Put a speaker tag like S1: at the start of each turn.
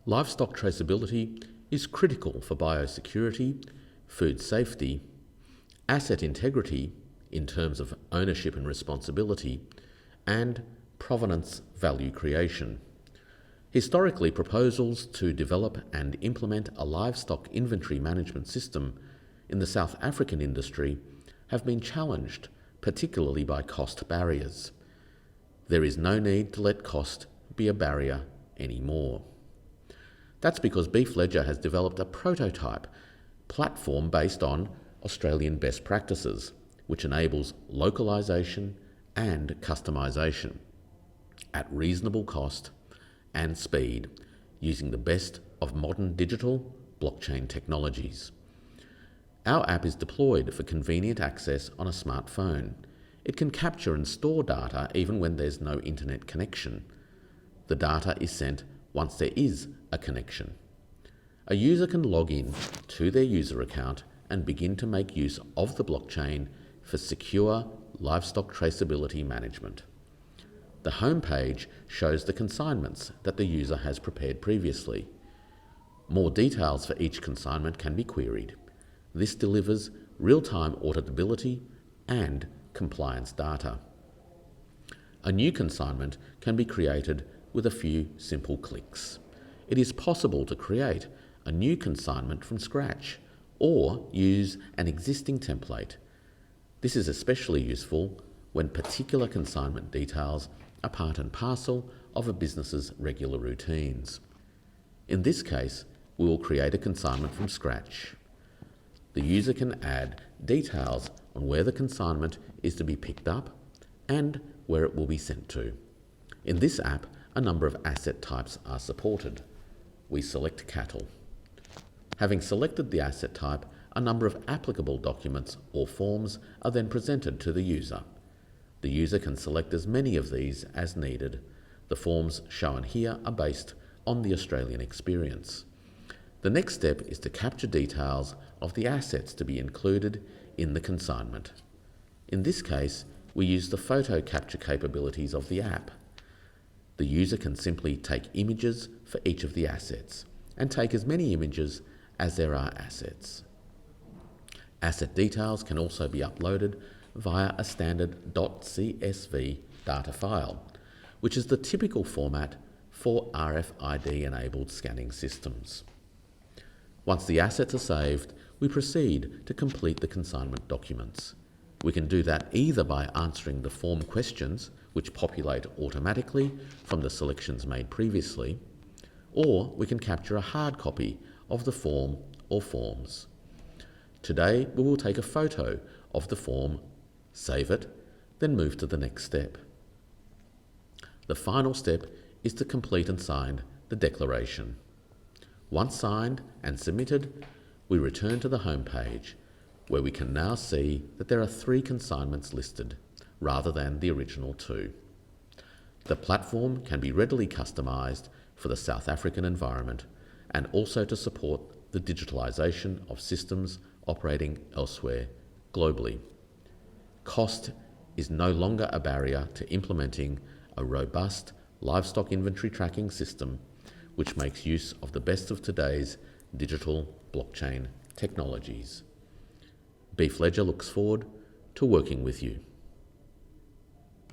S1: Livestock traceability is critical for biosecurity, food safety, asset integrity in terms of ownership and responsibility, and provenance value creation. Historically, proposals to develop and implement a livestock inventory management system in the South African industry have been challenged, particularly by cost barriers. There is no need to let cost be a barrier anymore. That's because BeefLedger has developed a prototype platform based on Australian best practices, which enables localisation and customisation at reasonable cost and speed using the best of modern digital blockchain technologies. Our app is deployed for convenient access on a smartphone. It can capture and store data even when there's no internet connection. The data is sent once there is a connection. A user can log in to their user account and begin to make use of the blockchain for secure livestock traceability management. The homepage shows the consignments that the user has prepared previously. More details for each consignment can be queried. This delivers real-time auditability and compliance data. A new consignment can be created with a few simple clicks. It is possible to create a new consignment from scratch or use an existing template. This is especially useful when particular consignment details are part and parcel of a business's regular routines. In this case, we will create a consignment from scratch. The user can add details on where the consignment is to be picked up and where it will be sent to. In this app, a number of asset types are supported. We select cattle. Having selected the asset type, a number of applicable documents or forms are then presented to the user. The user can select as many of these as needed. The forms shown here are based on the Australian experience. The next step is to capture details of the assets to be included in the consignment. In this case, we use the photo capture capabilities of the app. The user can simply take images for each of the assets and take as many images as there are assets. Asset details can also be uploaded via a standard .csv data file, which is the typical format for RFID-enabled scanning systems. Once the assets are saved, we proceed to complete the consignment documents. We can do that either by answering the form questions, which populate automatically from the selections made previously, or we can capture a hard copy of the form or forms. Today, we will take a photo of the form, save it, then move to the next step. The final step is to complete and sign the declaration. Once signed and submitted, we return to the home page, where we can now see that there are 3 consignments listed, rather than the original 2. The platform can be readily customised for the South African environment and also to support the digitalisation of systems operating elsewhere globally. Cost is no longer a barrier to implementing a robust livestock inventory tracking system which makes use of the best of today's digital blockchain technologies. BeefLedger looks forward to working with you.